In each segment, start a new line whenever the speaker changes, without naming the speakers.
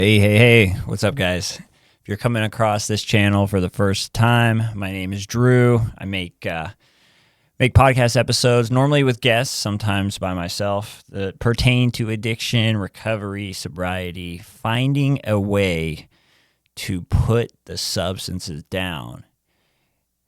Hey, what's up, guys? If you're coming across this channel for the first time, my name is Drew. I make podcast episodes, normally with guests, sometimes by myself, that pertain to addiction, recovery, sobriety, finding a way to put the substances down.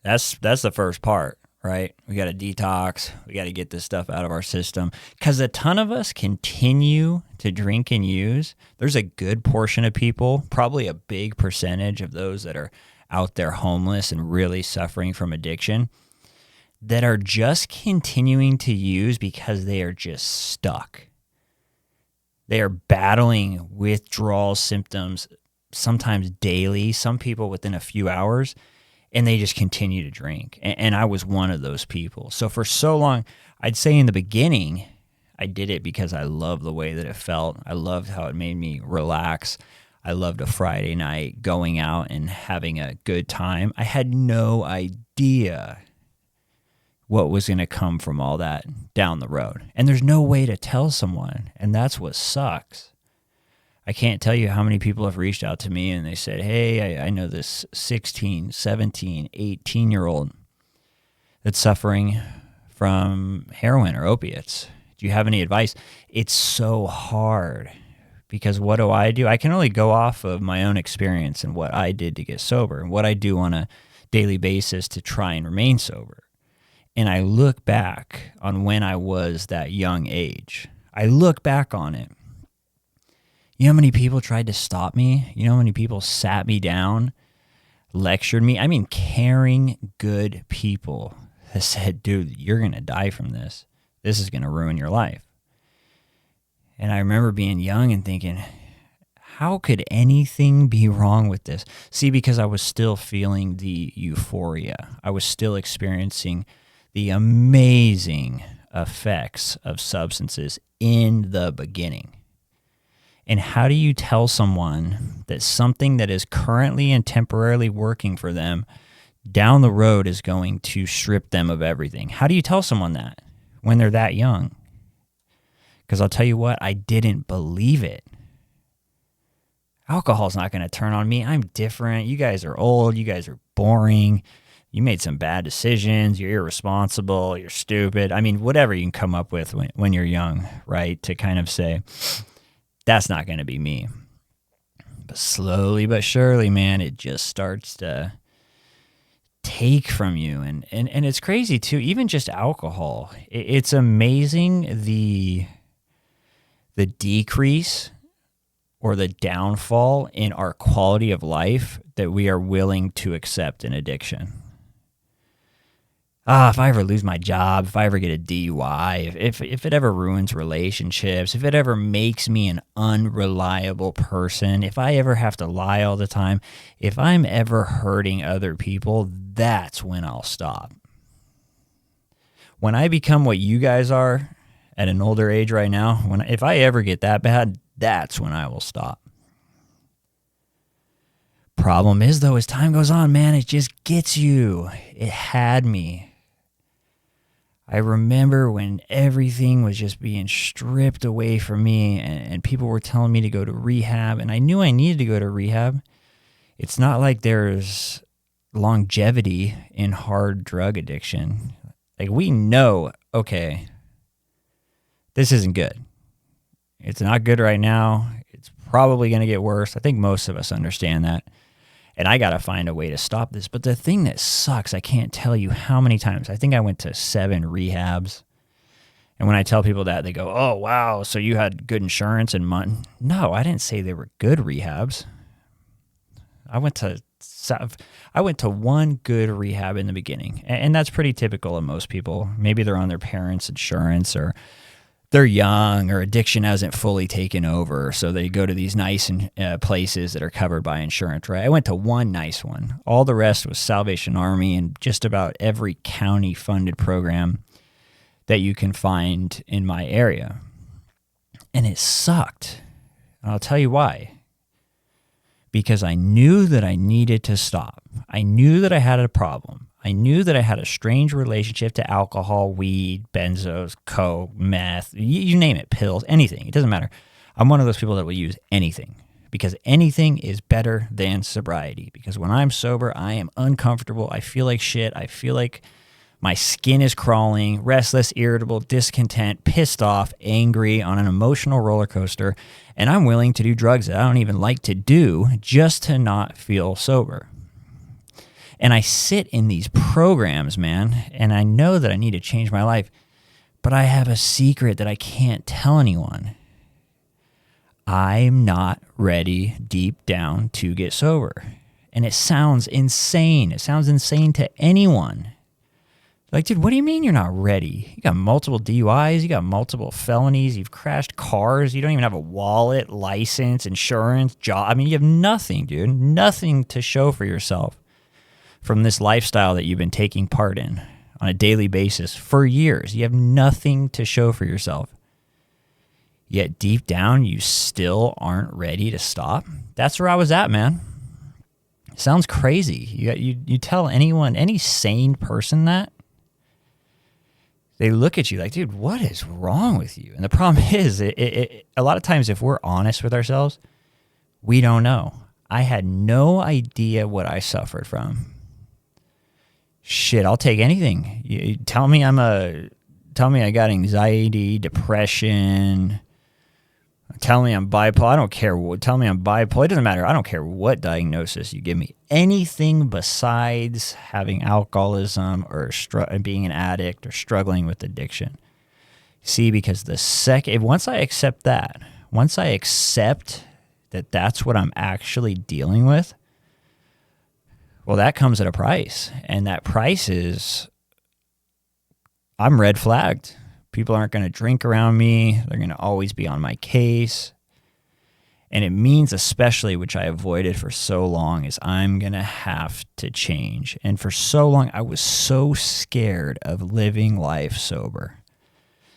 That's the first part, right? We got to detox. We got to get this stuff out of our system because a ton of us continue to drink and use. There's a good portion of people, probably a big percentage of those that are out there homeless and really suffering from addiction, that are just continuing to use because they are just stuck. They are battling withdrawal symptoms, sometimes daily, some people within a few hours, and they just continue to drink. And I was one of those people. So for so long, I'd say in the beginning, I did it because I loved the way that it felt. I loved how it made me relax. I loved a Friday night going out and having a good time. I had no idea what was going to come from all that down the road. And there's no way to tell someone. And that's what sucks. I can't tell you how many people have reached out to me and they said, hey, I know this 16, 17, 18-year-old that's suffering from heroin or opiates. Do you have any advice? It's so hard because what do? I can only go off of my own experience and what I did to get sober and what I do on a daily basis to try and remain sober. And I look back on when I was that young age. I look back on it. You know how many people tried to stop me? You know how many people sat me down, lectured me? I mean, caring, good people that said, dude, you're going to die from this. This is going to ruin your life. And I remember being young and thinking, how could anything be wrong with this? See, because I was still feeling the euphoria. I was still experiencing the amazing effects of substances in the beginning. And how do you tell someone that something that is currently and temporarily working for them down the road is going to strip them of everything? How do you tell someone that when they're that young? Because I'll tell you what, I didn't believe it. Alcohol's not going to turn on me. I'm different. You guys are old. You guys are boring. You made some bad decisions. You're irresponsible. You're stupid. I mean, whatever you can come up with when you're young, right? To kind of say, that's not going to be me. But slowly but surely, man, it just starts to take from you. And it's crazy, too. Even just alcohol. It's amazing the decrease or the downfall in our quality of life that we are willing to accept in addiction. If I ever lose my job, if I ever get a DUI, if it ever ruins relationships, if it ever makes me an unreliable person, if I ever have to lie all the time, if I'm ever hurting other people, that's when I'll stop. When I become what you guys are at an older age right now, if I ever get that bad, that's when I will stop. Problem is, though, as time goes on, man, it just gets you. It had me. I remember when everything was just being stripped away from me and people were telling me to go to rehab, and I knew I needed to go to rehab. It's not like there's longevity in hard drug addiction. Like, we know, okay, this isn't good. It's not good right now. It's probably going to get worse. I think most of us understand that. And I got to find a way to stop this. But the thing that sucks, I can't tell you how many times. I think I went to 7 rehabs. And when I tell people that, they go, oh, wow, so you had good insurance and money. No, I didn't say they were good rehabs. I went to one good rehab in the beginning. And that's pretty typical of most people. Maybe they're on their parents' insurance, or they're young, or addiction hasn't fully taken over, so they go to these nice places that are covered by insurance, right? I went to one nice one. All the rest was Salvation Army and just about every county-funded program that you can find in my area. And it sucked. And I'll tell you why. Because I knew that I needed to stop. I knew that I had a problem. I knew that I had a strange relationship to alcohol, weed, benzos, coke, meth, you name it, pills, anything. It doesn't matter. I'm one of those people that will use anything because anything is better than sobriety. Because when I'm sober, I am uncomfortable. I feel like shit. I feel like my skin is crawling, restless, irritable, discontent, pissed off, angry, on an emotional roller coaster. And I'm willing to do drugs that I don't even like to do just to not feel sober. And I sit in these programs, man, and I know that I need to change my life, but I have a secret that I can't tell anyone. I'm not ready deep down to get sober. And it sounds insane. It sounds insane to anyone. Like, dude, what do you mean you're not ready? You got multiple DUIs, you got multiple felonies, you've crashed cars, you don't even have a wallet, license, insurance, job. I mean, you have nothing, dude. Nothing to show for yourself from this lifestyle that you've been taking part in on a daily basis for years. You have nothing to show for yourself. Yet deep down, you still aren't ready to stop. That's where I was at, man. Sounds crazy. You tell anyone, any sane person that, they look at you like, dude, what is wrong with you? And the problem is, a lot of times if we're honest with ourselves, we don't know. I had no idea what I suffered from. Shit, I'll take anything. You tell me I got anxiety, depression. Tell me I'm bipolar. I don't care. Tell me I'm bipolar. It doesn't matter. I don't care what diagnosis you give me. Anything besides having alcoholism or being an addict or struggling with addiction. See, because once I accept that that's what I'm actually dealing with, well, that comes at a price. And that price is I'm red flagged. People aren't going to drink around me. They're going to always be on my case. And it means especially, which I avoided for so long, is I'm going to have to change. And for so long, I was so scared of living life sober.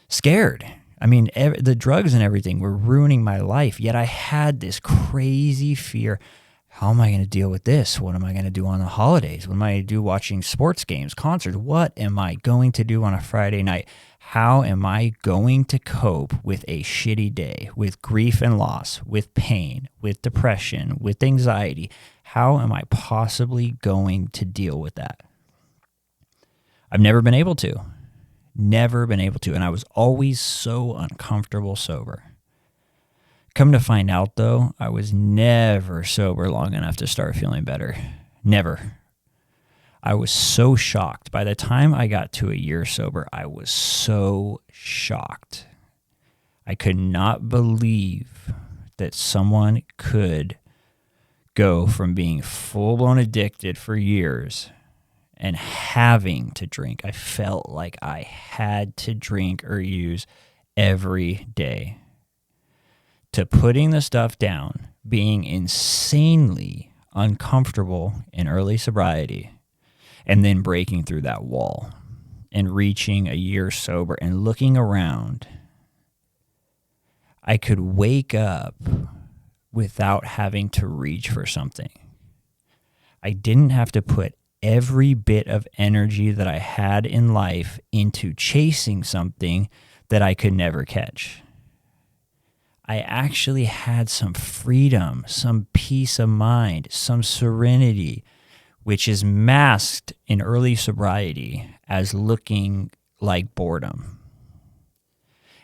Scared. I mean, the drugs and everything were ruining my life. Yet I had this crazy fear. How am I going to deal with this? What am I going to do on the holidays? What am I going to do watching sports games, concerts? What am I going to do on a Friday night? How am I going to cope with a shitty day, with grief and loss, with pain, with depression, with anxiety? How am I possibly going to deal with that? I've never been able to. Never been able to. And I was always so uncomfortable sober. Come to find out, though, I was never sober long enough to start feeling better. Never. I was so shocked. By the time I got to a year sober, I was so shocked. I could not believe that someone could go from being full-blown addicted for years and having to drink. I felt like I had to drink or use every day, to putting the stuff down, being insanely uncomfortable in early sobriety, and then breaking through that wall and reaching a year sober and looking around. I could wake up without having to reach for something. I didn't have to put every bit of energy that I had in life into chasing something that I could never catch. I actually had some freedom, some peace of mind, some serenity, which is masked in early sobriety as looking like boredom.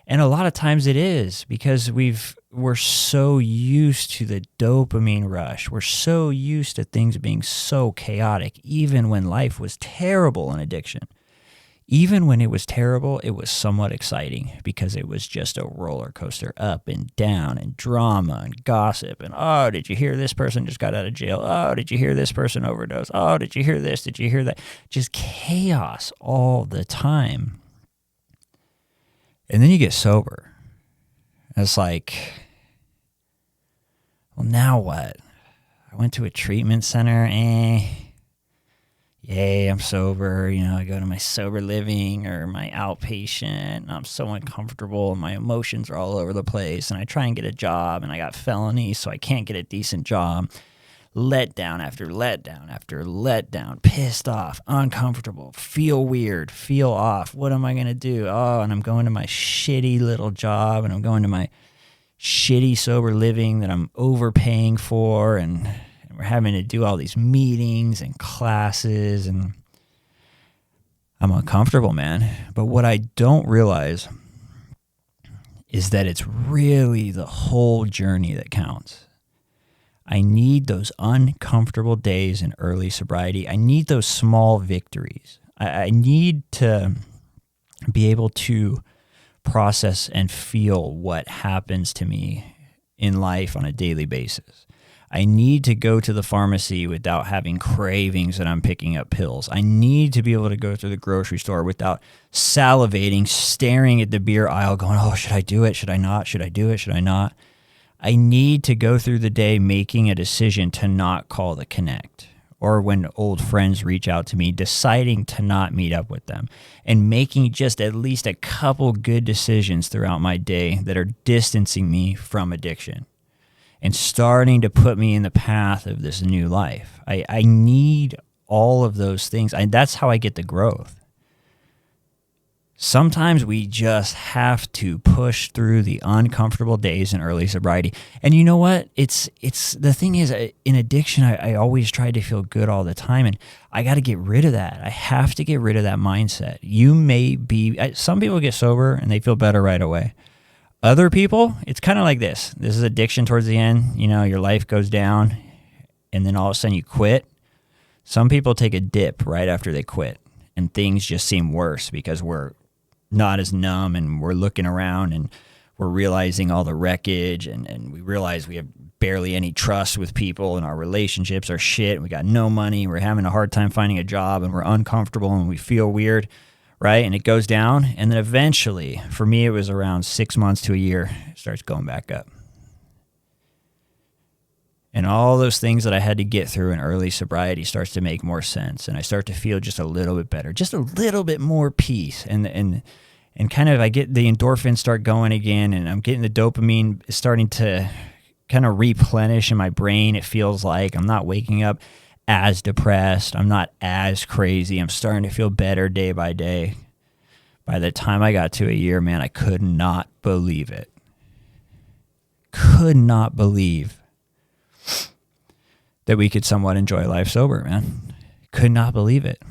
And a lot of times it is, because we're so used to the dopamine rush. We're so used to things being so chaotic, even when life was terrible in addiction. Even when it was terrible, it was somewhat exciting, because it was just a roller coaster, up and down, and drama and gossip. And, oh, did you hear this person just got out of jail? Oh, did you hear this person overdosed? Oh, did you hear this? Did you hear that? Just chaos all the time. And then you get sober. And it's like, well, now what? I went to a treatment center. Yay, I'm sober. I go to my sober living or my outpatient, and I'm so uncomfortable, and my emotions are all over the place, and I try and get a job, and I got felonies, so I can't get a decent job. Letdown after letdown after letdown, pissed off, uncomfortable, feel weird, feel off. What am I going to do? Oh, and I'm going to my shitty little job, and I'm going to my shitty sober living that I'm overpaying for, and we're having to do all these meetings and classes, and I'm uncomfortable, man. But what I don't realize is that it's really the whole journey that counts. I need those uncomfortable days in early sobriety. I need those small victories. I need to be able to process and feel what happens to me in life on a daily basis. I need to go to the pharmacy without having cravings that I'm picking up pills. I need to be able to go to the grocery store without salivating, staring at the beer aisle going, oh, should I do it? Should I not? Should I do it? Should I not? I need to go through the day making a decision to not call the connect, or when old friends reach out to me, deciding to not meet up with them, and making just at least a couple good decisions throughout my day that are distancing me from addiction and starting to put me in the path of this new life. I need all of those things. That's how I get the growth. Sometimes we just have to push through the uncomfortable days in early sobriety. And you know what? It's the thing is, in addiction, I always try to feel good all the time, and I got to get rid of that. I have to get rid of that mindset. Some people get sober and they feel better right away. Other people, it's kind of like this. This is addiction towards the end. You know, your life goes down and then all of a sudden you quit. Some people take a dip right after they quit and things just seem worse because we're not as numb and we're looking around and we're realizing all the wreckage and we realize we have barely any trust with people and our relationships are shit. We got no money. We're having a hard time finding a job and we're uncomfortable and we feel weird. Right? And it goes down. And then eventually, for me, it was around 6 months to a year, it starts going back up. And all those things that I had to get through in early sobriety starts to make more sense. And I start to feel just a little bit better, just a little bit more peace. And kind of I get the endorphins start going again, and I'm getting the dopamine starting to kind of replenish in my brain. It feels like I'm not waking up as depressed. I'm not as crazy. I'm starting to feel better day by day. By the time I got to a year, man, I could not believe it. Could not believe that we could somewhat enjoy life sober, man. Could not believe it.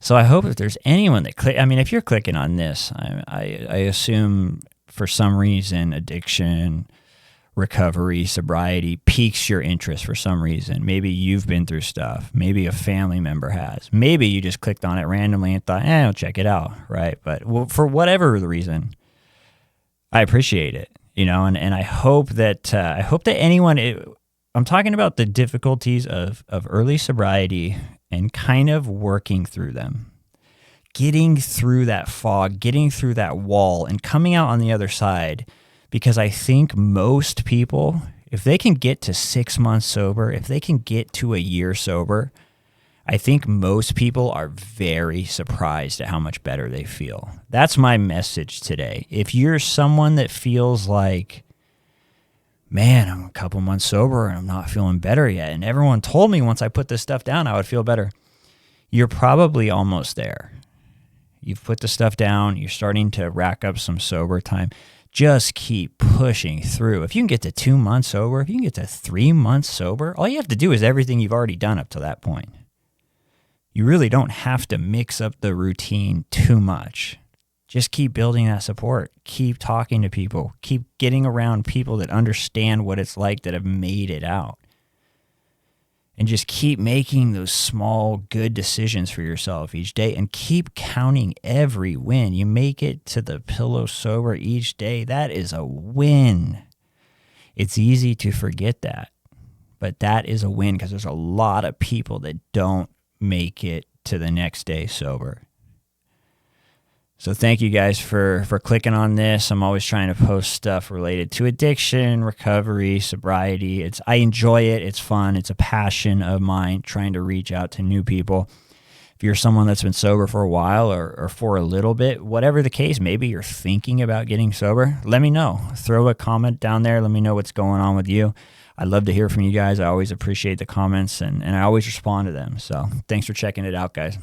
So I hope if there's anyone that if you're clicking on this, I assume for some reason addiction, recovery, sobriety piques your interest for some reason. Maybe you've been through stuff. Maybe a family member has. Maybe you just clicked on it randomly and thought, I'll check it out, right? But for whatever the reason, I appreciate it, and I hope that anyone, I'm talking about the difficulties of early sobriety and kind of working through them, getting through that fog, getting through that wall and coming out on the other side. Because I think most people, if they can get to 6 months sober, if they can get to a year sober, I think most people are very surprised at how much better they feel. That's my message today. If you're someone that feels like, man, I'm a couple months sober and I'm not feeling better yet, and everyone told me once I put this stuff down I would feel better, you're probably almost there. You've put the stuff down, you're starting to rack up some sober time. Just keep pushing through. If you can get to 2 months sober, if you can get to 3 months sober, all you have to do is everything you've already done up to that point. You really don't have to mix up the routine too much. Just keep building that support. Keep talking to people. Keep getting around people that understand what it's like, that have made it out. And just keep making those small, good decisions for yourself each day and keep counting every win. You make it to the pillow sober each day. That is a win. It's easy to forget that, but that is a win because there's a lot of people that don't make it to the next day sober. So thank you guys for clicking on this. I'm always trying to post stuff related to addiction, recovery, sobriety. I enjoy it. It's fun. It's a passion of mine, trying to reach out to new people. If you're someone that's been sober for a while or for a little bit, whatever the case, maybe you're thinking about getting sober, let me know. Throw a comment down there. Let me know what's going on with you. I'd love to hear from you guys. I always appreciate the comments and I always respond to them. So thanks for checking it out, guys.